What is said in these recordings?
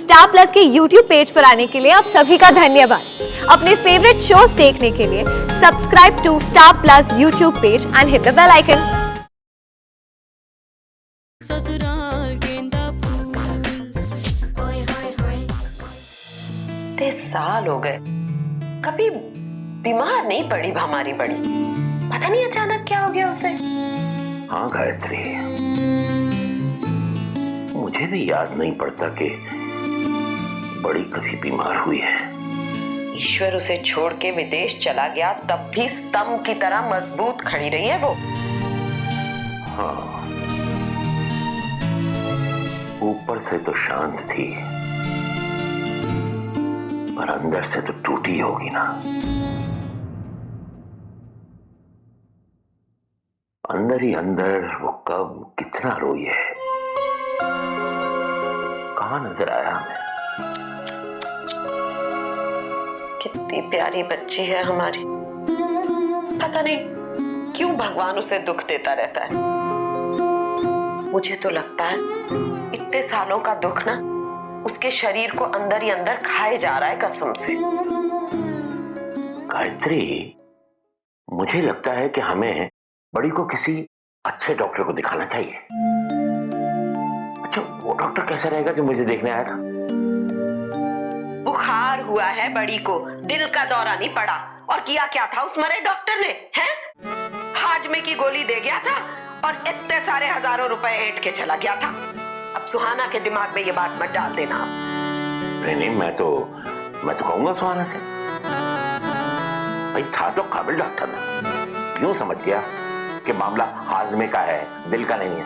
Star plus के YouTube page पर आने के लिए आप सभी का धन्यवाद। अपने फेवरेट शोज देखने के लिए subscribe to Star Plus YouTube page and hit the bell icon. इतने साल हो गए, कभी बीमार नहीं पड़ी हमारी बड़ी। पता नहीं अचानक क्या हो गया उसे। हाँ गायत्री, मुझे भी याद नहीं पड़ता कि बड़ी कभी बीमार हुई है। ईश्वर उसे छोड़ के विदेश चला गया, तब भी स्तंभ की तरह मजबूत खड़ी रही है वो। हाँ, ऊपर से तो शांत थी, पर अंदर से तो टूटी होगी ना। अंदर ही अंदर वो कब कितना रोई है, कहाँ नजर आया हमें। कितनी प्यारी बच्ची है हमारी। पता नहीं क्यों भगवान उसे दुख देता रहता है। मुझे तो लगता है इतने सालों का दुख ना उसके शरीर को अंदर ही अंदर खाए जा रहा है कसम से। गायत्री, मुझे लगता है कि हमें बड़ी को किसी अच्छे डॉक्टर को दिखाना चाहिए। अच्छा, वो डॉक्टर कैसा रहेगा जो मुझे देखने आया था? बुखार हुआ है बड़ी को, दिल का दौरा नहीं पड़ा। और किया क्या था उस मरे डॉक्टर ने? हैं? हाजमे की गोली दे गया था और इतने सारे हजारों रुपए ऐंठ के चला गया था। अब सुहाना के दिमाग में ये बात मत डाल देना। नहीं, मैं तो कहूंगा सुहाना से। भाई था तो काबिल डॉक्टर ना, यूं समझ गया कि मामला हाजमे का है, दिल का नहीं है।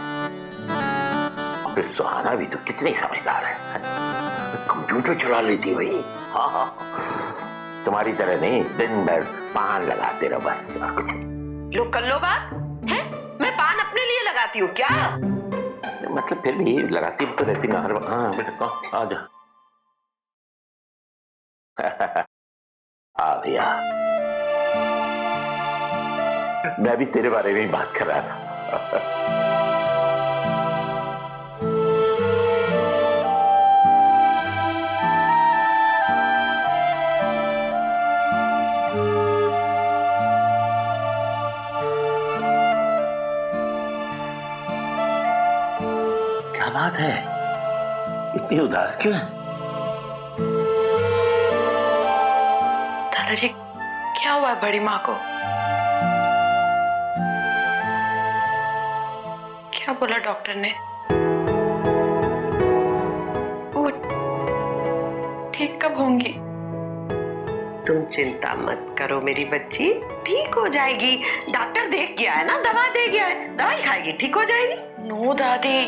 और फिर सुहाना भी तो कितनी समझदार है, कंप्यूटर चला लेती भाई। हाँ, तुम्हारी तरह नहीं, दिन भर पान लगाते रहो बस, और कुछ नहीं। लो कर लो बात है। मैं पान अपने लिए लगाती हूँ क्या? मतलब फिर भी लगाती तो रहती ना हर वक्त। हाँ बेटा, आ जा। आ भैया, मैं भी तेरे बारे में ही बात कर रहा था। क्या बात है, इतनी उदास क्यों है? दादाजी, क्या हुआ है बड़ी माँ को? क्या बोला डॉक्टर ने? वो ठीक कब होंगी? तुम चिंता मत करो मेरी बच्ची, ठीक हो जाएगी। डॉक्टर देख गया है ना, दवा दे गया है, दवाई खाएगी, ठीक हो जाएगी। नो दादी,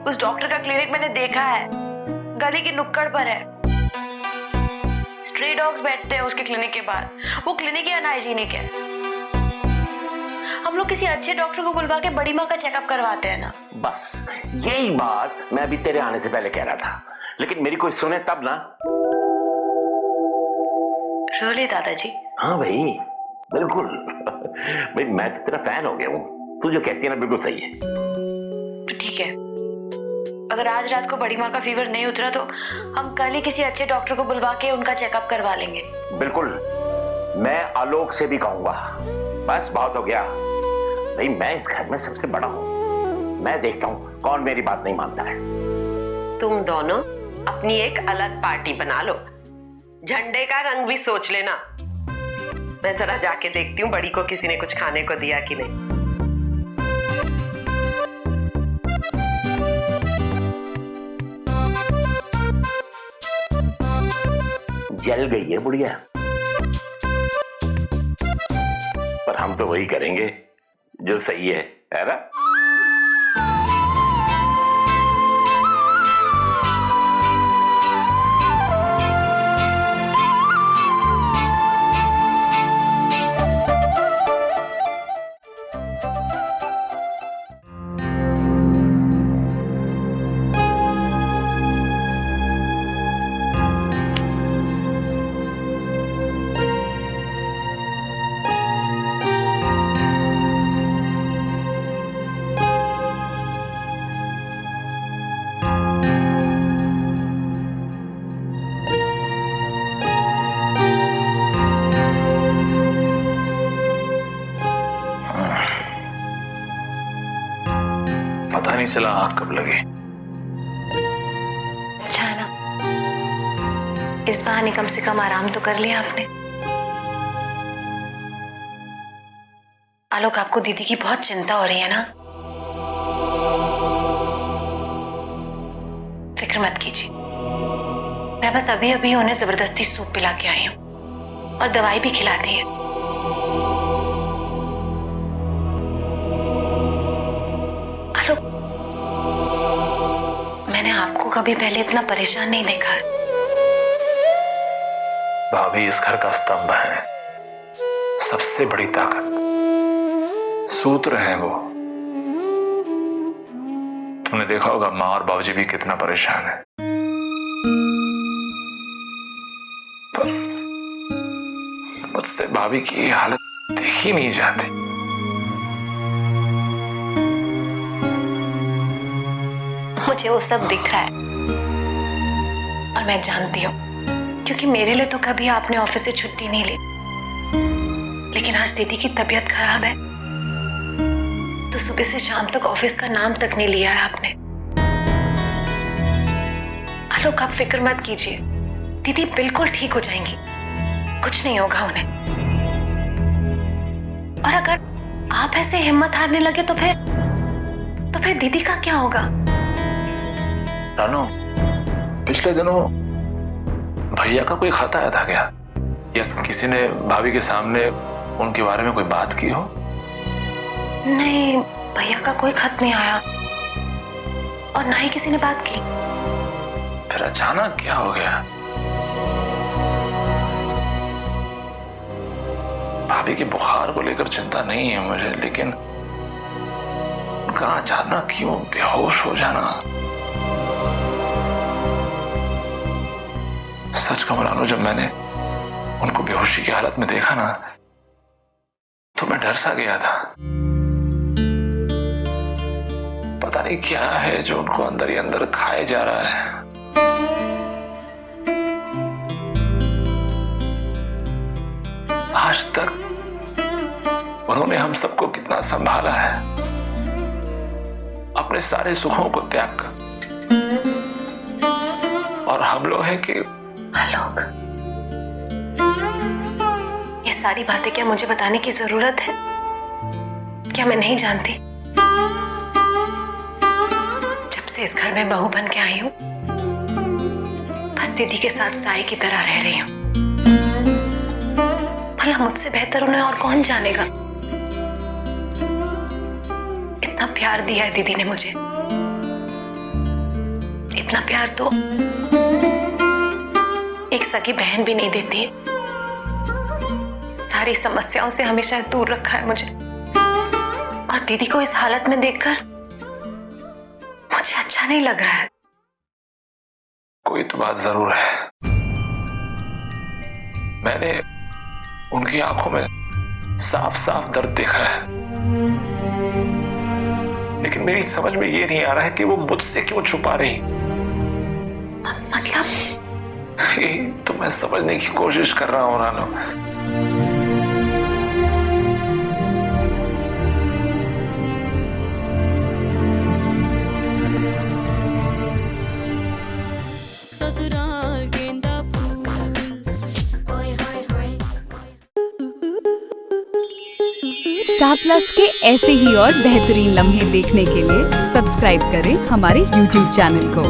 उस डॉक्टर का क्लिनिक मैंने देखा है, गली की नुक्कड़ पर है। स्ट्रे डॉग्स बैठते हैं उसके क्लिनिक के बाहर। वो क्लिनिक ही अनहाइजीनिक है। हम लोग किसी अच्छे डॉक्टर को बुलवा के बड़ी माँ का चेकअप करवाते हैं ना। बस यही बात मैं अभी तेरे आने से पहले कह रहा था, लेकिन मेरी कोई सुने तब ना। रियली दादाजी? हाँ भाई, बिल्कुल। भाई मैं तो तेरा फैन हो गया हूँ, तू जो कहती है ना बिल्कुल सही है। तो ठीक है, अगर आज रात को बड़ी माँ का फीवर नहीं उतरा तो हम कल ही किसी अच्छे डॉक्टर को बुलवा के उनका चेकअप करवा लेंगे। बिल्कुल, मैं आलोक से भी कहूंगा। बस बहुत हो गया भाई, मैं इस घर में सबसे बड़ा हूँ, मैं देखता हूँ कौन मेरी बात नहीं मानता है। तुम दोनों अपनी एक अलग पार्टी बना लो, झंडे का रंग भी सोच लेना। मैं जरा जाके देखती हूँ बड़ी को किसी ने कुछ खाने को दिया कि नहीं। जल गई है बुढ़िया, पर हम तो वही करेंगे जो सही है ना? सिला आँख कब लगी? अच्छा है ना, इस बहाने कम से कम आराम तो कर लिया आपने। आलोक, आपको दीदी की बहुत चिंता हो रही है ना? फिक्र मत कीजिए, मैं बस अभी अभी उन्हें जबरदस्ती सूप पिला के आई हूँ और दवाई भी खिला दी है। आलोक, मैंने आपको कभी पहले इतना परेशान नहीं देखा है। भाभी इस घर का स्तंभ है, सबसे बड़ी ताकत, सूत्र हैं वो। तुमने देखा होगा माँ और बाबूजी भी कितना परेशान है, पर मुझसे भाभी की हालत देखी नहीं जाती। मुझे वो सब दिख रहा है और मैं जानती हूँ, क्योंकि मेरे लिए तो कभी आपने ऑफिस से छुट्टी नहीं ली, लेकिन आज दीदी की तबीयत खराब है तो सुबह से शाम तक ऑफिस का नाम तक नहीं लिया है आपने। आलोक, आप फिक्र मत कीजिए, दीदी बिल्कुल ठीक हो जाएंगी, कुछ नहीं होगा उन्हें। और अगर आप ऐसे हिम्मत हारने लगे तो फिर दीदी का क्या होगा? रानू, पिछले दिनों भैया का कोई खत आया था क्या, या किसी ने भाभी के सामने उनके बारे में कोई बात की हो? नहीं, भैया का कोई खत नहीं आया और ना ही किसी ने बात की। फिर अचानक क्या हो गया? भाभी के बुखार को लेकर चिंता नहीं है मुझे, लेकिन उनका अचानक क्यों बेहोश हो जाना? सच कहूं रानू, जब मैंने उनको बेहोशी की हालत में देखा ना, तो मैं डर सा गया था। पता नहीं क्या है जो उनको अंदर ही अंदर खाए जा रहा है। आज तक उन्होंने हम सबको कितना संभाला है, अपने सारे सुखों को त्याग कर, और हम लोग हैं कि आलोक, ये सारी बातें क्या मुझे बताने की जरूरत है? क्या मैं नहीं जानती? जब से इस घर में बहू बन के आई हूं, बस दीदी के साथ साई की तरह रह रही हूं। भला मुझसे बेहतर उन्हें और कौन जानेगा? इतना प्यार दिया है दीदी ने मुझे, इतना प्यार तो एक सगी बहन भी नहीं देती। सारी समस्याओं से हमेशा दूर रखा है मुझे, और दीदी को इस हालत में देखकर मुझे अच्छा नहीं लग रहा है। कोई तो बात जरूर है। मैंने उनकी आंखों में साफ साफ दर्द देखा है, लेकिन मेरी समझ में ये नहीं आ रहा है कि वो मुझसे क्यों छुपा रही। मतलब? ये तो मैं समझने की कोशिश कर रहा हूं रानू। ससुराल गेंदा फूल। स्टार प्लस के ऐसे ही और बेहतरीन लम्हे देखने के लिए सब्सक्राइब करें हमारे YouTube चैनल को।